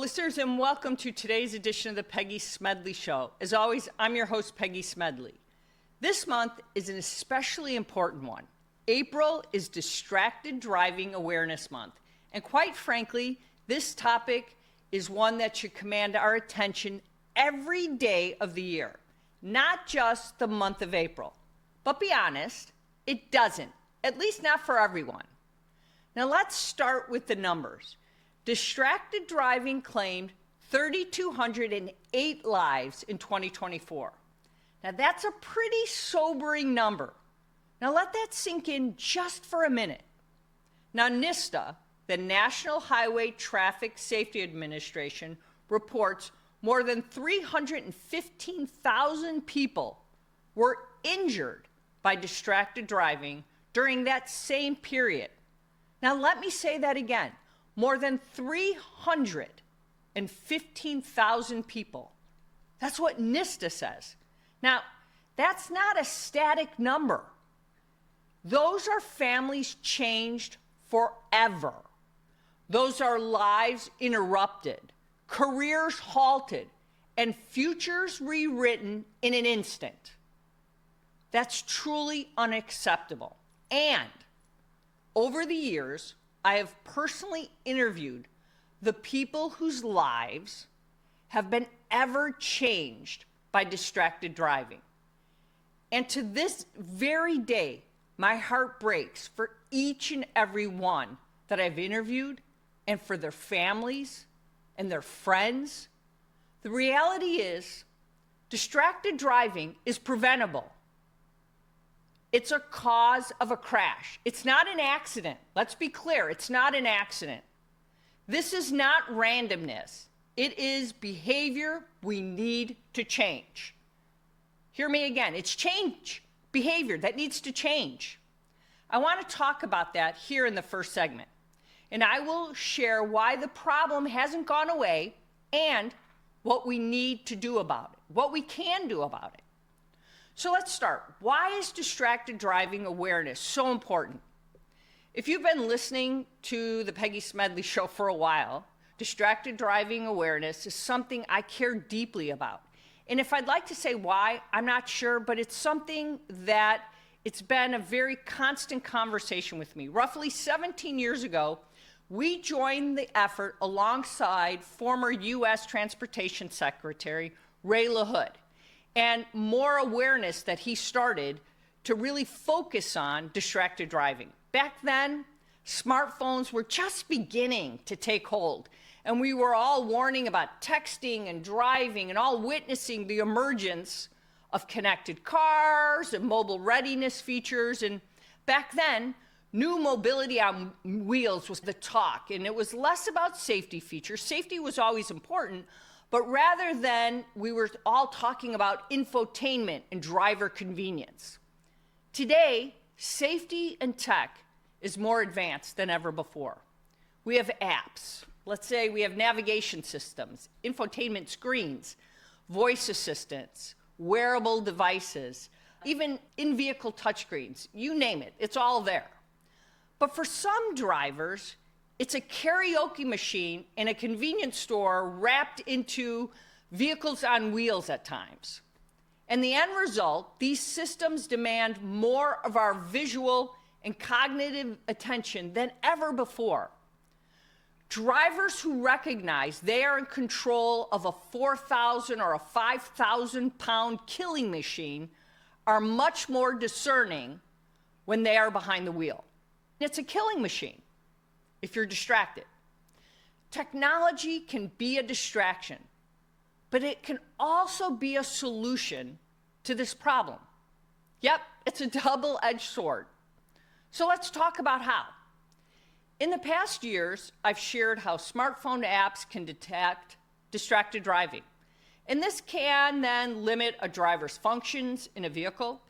listeners, and welcome to today's edition of the Peggy Smedley Show. As always, I'm your host, Peggy Smedley. This month is an especially important one. April is Distracted Driving Awareness Month. And quite frankly, this topic is one that should command our attention every day of the year, not just the month of April. But be honest, it doesn't, at least not for everyone. Now let's start with the numbers. Distracted driving claimed 3,208 lives in 2024. Now that's a pretty sobering number. Now let that sink in just for a minute. Now NHTSA, the National Highway Traffic Safety Administration, reports more than 315,000 people were injured by distracted driving during that same period. Now let me say that again. More than 315,000 people. That's what NHTSA says. Now, that's not a static number. Those are families changed forever. Those are lives interrupted, careers halted, and futures rewritten in an instant. That's truly unacceptable. And over the years, I have personally interviewed the people whose lives have been ever changed by distracted driving. And to this very day, my heart breaks for each and every one that I've interviewed and for their families and their friends. The reality is, distracted driving is preventable. It's a cause of a crash. It's not an accident. Let's be clear, it's not an accident. This is not randomness. It is behavior we need to change. Hear me again, it's change, behavior that needs to change. I want to talk about that here in the first segment. And I will share why the problem hasn't gone away and what we need to do about it, what we can do about it. So let's start. Why is distracted driving awareness so important? If you've been listening to the Peggy Smedley Show for a while, distracted driving awareness is something I care deeply about. And if I'd like to say why, I'm not sure, but it's something that it's been a very constant conversation with me. Roughly 17 years ago, we joined the effort alongside former U.S. Transportation Secretary Ray LaHood, and more awareness that he started to really focus on distracted driving. Back then, smartphones were just beginning to take hold, and we were all warning about texting and driving and all witnessing the emergence of connected cars and mobile readiness features. And back then, new mobility on wheels was the talk, and it was less about safety features. Safety was always important, but rather than we were all talking about infotainment and driver convenience. Today, safety and tech is more advanced than ever before. We have apps. Let's say we have navigation systems, infotainment screens, voice assistants, wearable devices, even in-vehicle touchscreens. You name it, it's all there. But for some drivers, it's a karaoke machine in a convenience store wrapped into vehicles on wheels at times. And the end result, these systems demand more of our visual and cognitive attention than ever before. Drivers who recognize they are in control of a 4,000 or a 5,000 pound killing machine are much more discerning when they are behind the wheel. It's a killing machine if you're distracted. Technology can be a distraction, but it can also be a solution to this problem. Yep, it's a double-edged sword. So let's talk about how. In the past years, I've shared how smartphone apps can detect distracted driving. And this can then limit a driver's functions in a vehicle.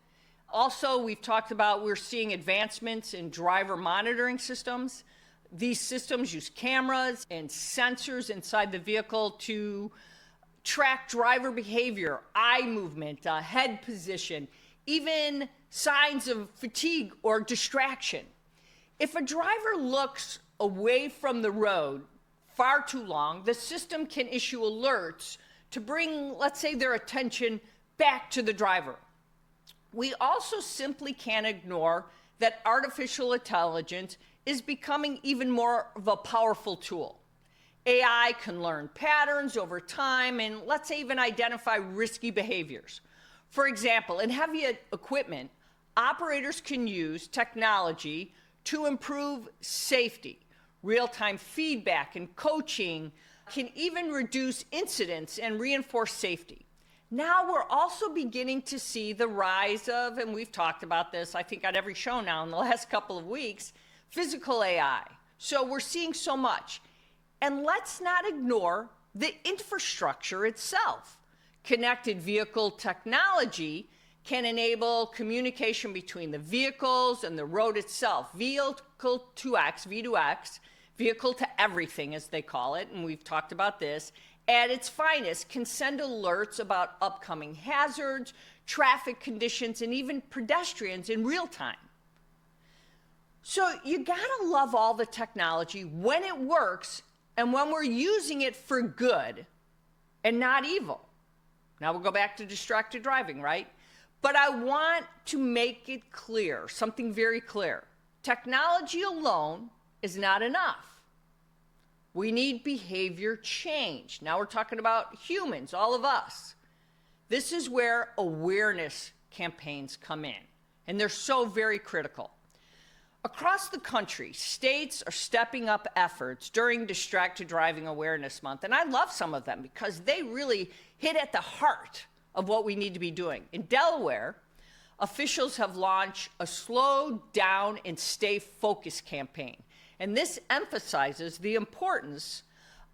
Also, we've talked about we're seeing advancements in driver monitoring systems. These systems use cameras and sensors inside the vehicle to track driver behavior, eye movement, head position, even signs of fatigue or distraction. If a driver looks away from the road far too long, the system can issue alerts to bring, let's say, their attention back to the driver. We also simply can't ignore that artificial intelligence is becoming even more of a powerful tool. AI can learn patterns over time and let's say even identify risky behaviors. For example, in heavy equipment, operators can use technology to improve safety. Real-time feedback and coaching can even reduce incidents and reinforce safety. Now we're also beginning to see the rise of, and we've talked about this, I think on every show now in the last couple of weeks, physical AI. So we're seeing so much. And let's not ignore the infrastructure itself. Connected vehicle technology can enable communication between the vehicles and the road itself. Vehicle to X, V2X, vehicle to everything as they call it, and we've talked about this, at its finest can send alerts about upcoming hazards, traffic conditions, and even pedestrians in real time. So you gotta love all the technology when it works and when we're using it for good and not evil. Now we'll go back to distracted driving, right? But I want to make it clear, something very clear. Technology alone is not enough. We need behavior change. Now we're talking about humans, all of us. This is where awareness campaigns come in, and they're so very critical. Across the country, states are stepping up efforts during Distracted Driving Awareness Month, and I love some of them because they really hit at the heart of what we need to be doing. In Delaware, officials have launched a Slow Down and Stay Focused campaign, and this emphasizes the importance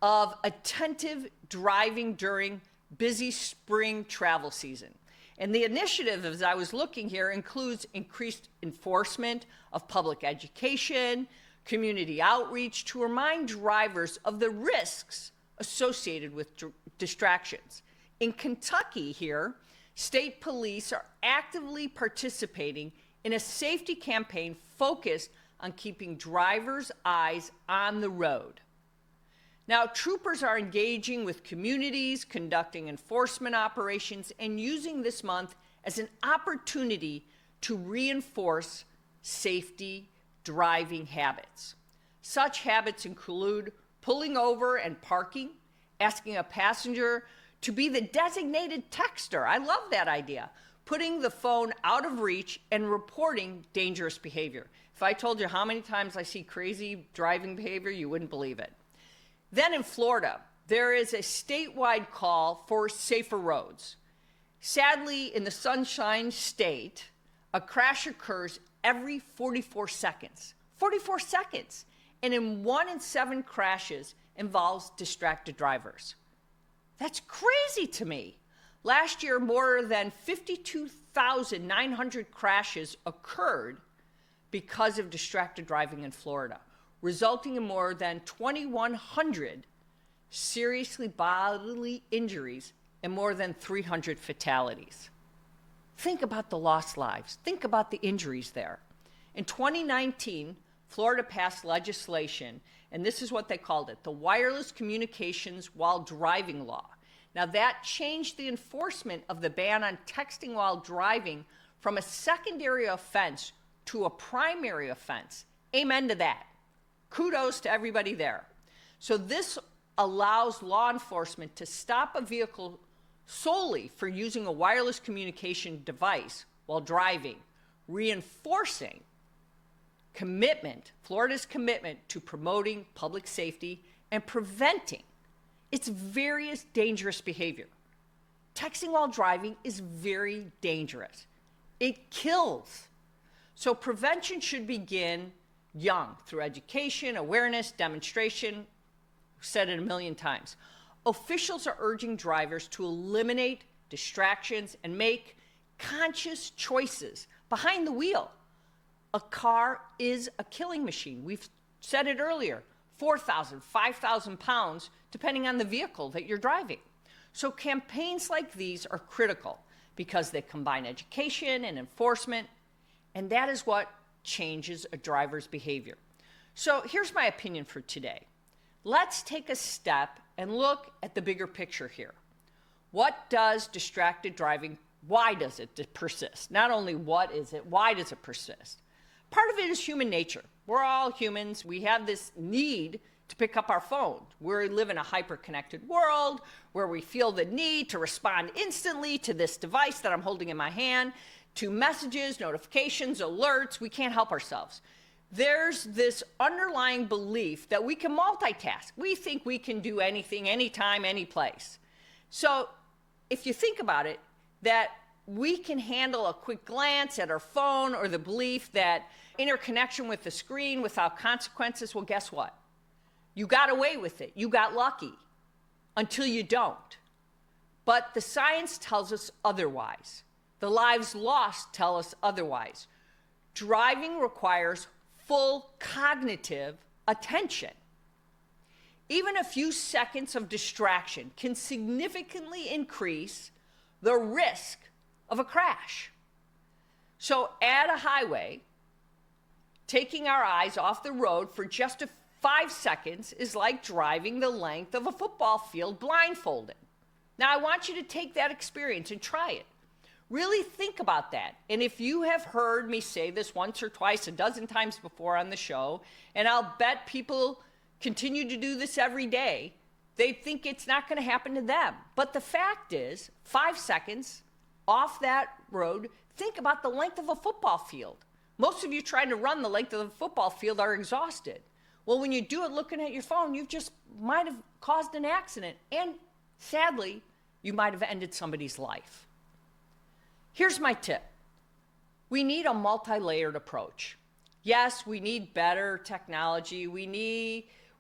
of attentive driving during busy spring travel season. And the initiative, as I was looking here, includes increased enforcement of public education, community outreach to remind drivers of the risks associated with distractions. In Kentucky here, state police are actively participating in a safety campaign focused on keeping drivers' eyes on the road. Now, troopers are engaging with communities, conducting enforcement operations, and using this month as an opportunity to reinforce safety driving habits. Such habits include pulling over and parking, asking a passenger to be the designated texter. I love that idea. Putting the phone out of reach and reporting dangerous behavior. If I told you how many times I see crazy driving behavior, you wouldn't believe it. Then in Florida, there is a statewide call for safer roads. Sadly, in the Sunshine State, a crash occurs every 44 seconds. 44 seconds! And in 1 in 7 crashes involves distracted drivers. That's crazy to me. Last year, more than 52,900 crashes occurred because of distracted driving in Florida, resulting in more than 2,100 seriously bodily injuries and more than 300 fatalities. Think about the lost lives. Think about the injuries there. In 2019, Florida passed legislation, and this is what they called it, the Wireless Communications While Driving Law. Now that changed the enforcement of the ban on texting while driving from a secondary offense to a primary offense. Amen to that. Kudos to everybody there. So this allows law enforcement to stop a vehicle solely for using a wireless communication device while driving, reinforcing Florida's commitment to promoting public safety and preventing its various dangerous behavior. Texting while driving is very dangerous. It kills. So prevention should begin young through education, awareness, demonstration. I've said it a million times. Officials are urging drivers to eliminate distractions and make conscious choices behind the wheel. A car is a killing machine. We've said it earlier, 4,000, 5,000 pounds, depending on the vehicle that you're driving. So campaigns like these are critical because they combine education and enforcement, and that is what changes a driver's behavior. So here's my opinion for today. let's take a step and look at the bigger picture here. What does distracted driving, why does it persist? Not only what is it, why does it persist? Part of it is human nature. We're all humans. We have this need to pick up our phone. We live in a hyper-connected world where we feel the need to respond instantly to this device that I'm holding in my hand, to messages, notifications, alerts. We can't help ourselves. There's this underlying belief that we can multitask. We think we can do anything, anytime, any place. So if you think about it, that we can handle a quick glance at our phone, or the belief that interconnection with the screen without consequences, well, guess what? You got away with it. You got lucky until you don't. But the science tells us otherwise. The lives lost tell us otherwise. Driving requires full cognitive attention. Even a few seconds of distraction can significantly increase the risk of a crash. So at a highway, taking our eyes off the road for just 5 seconds is like driving the length of a football field blindfolded. Now, I want you to take that experience and try it. Really think about that. And if you have heard me say this once or twice, a dozen times before on the show, and I'll bet people continue to do this every day, they think it's not going to happen to them. But the fact is, 5 seconds off that road, think about the length of a football field. Most of you trying to run the length of the football field are exhausted. Well, when you do it looking at your phone, you just might have caused an accident. And sadly, you might have ended somebody's life. Here's my tip. We need a multi-layered approach. Yes, we need better technology.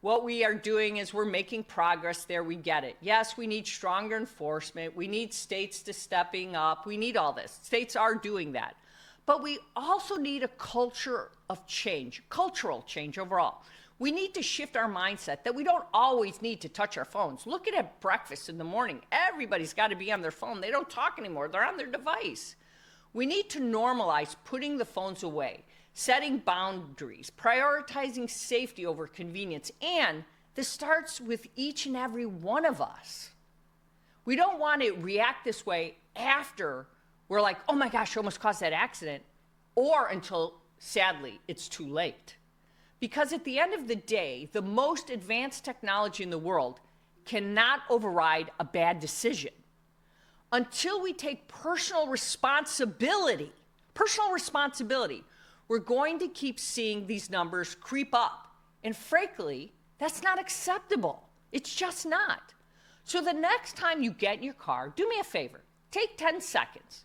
What we are doing is we're making progress there. We get it. Yes, we need stronger enforcement. We need states to stepping up. We need all this. States are doing that. But we also need a culture of change, cultural change overall. We need to shift our mindset that we don't always need to touch our phones. Look at breakfast in the morning. Everybody's got to be on their phone. They don't talk anymore. They're on their device. We need to normalize putting the phones away, setting boundaries, prioritizing safety over convenience. And this starts with each and every one of us. We don't want to react this way after we're like, oh my gosh, I almost caused that accident, or until, sadly, it's too late. Because at the end of the day, the most advanced technology in the world cannot override a bad decision. Until we take personal responsibility, we're going to keep seeing these numbers creep up. And frankly, that's not acceptable. It's just not. So the next time you get in your car, do me a favor. Take 10 seconds.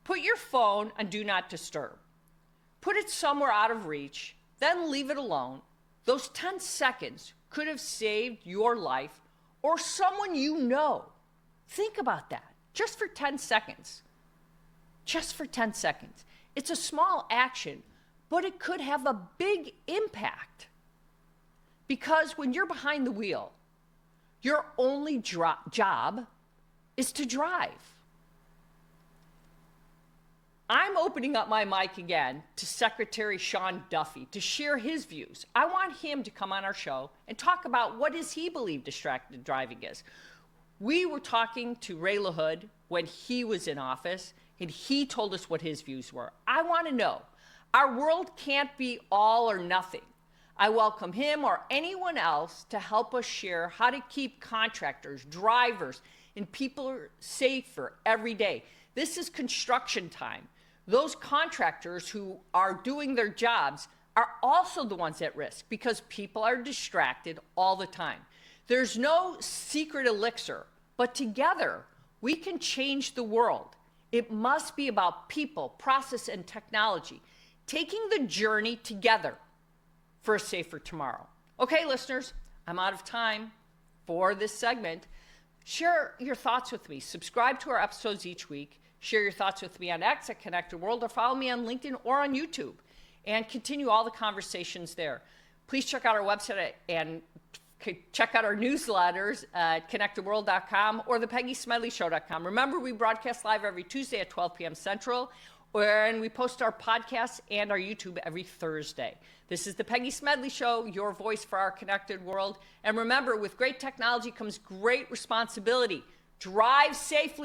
Put your phone on Do Not Disturb. Put it somewhere out of reach, then leave it alone. Those 10 seconds could have saved your life or someone you know. Think about that. Just for 10 seconds. Just for 10 seconds. It's a small action, but it could have a big impact. Because when you're behind the wheel, your only job is to drive. I'm opening up my mic again to Secretary Sean Duffy to share his views. I want him to come on our show and talk about what does he believe distracted driving is. We were talking to Ray LaHood when he was in office, and he told us what his views were. I want to know. Our world can't be all or nothing. I welcome him or anyone else to help us share how to keep contractors, drivers, and people safer every day. This is construction time. Those contractors who are doing their jobs are also the ones at risk because people are distracted all the time. There's no secret elixir, but together we can change the world. It must be about people, process, and technology, taking the journey together for a safer tomorrow. Okay, listeners, I'm out of time for this segment. Share your thoughts with me. Subscribe to our episodes each week. Share your thoughts with me on X at Connected World, or follow me on LinkedIn or on YouTube, and continue all the conversations there. Please check out our website and check out our newsletters at connectedworld.com or the PeggySmedleyShow.com. Remember, we broadcast live every Tuesday at 12 p.m. Central, and we post our podcasts and our YouTube every Thursday. This is the Peggy Smedley Show, your voice for our connected world. And remember, with great technology comes great responsibility. Drive safely.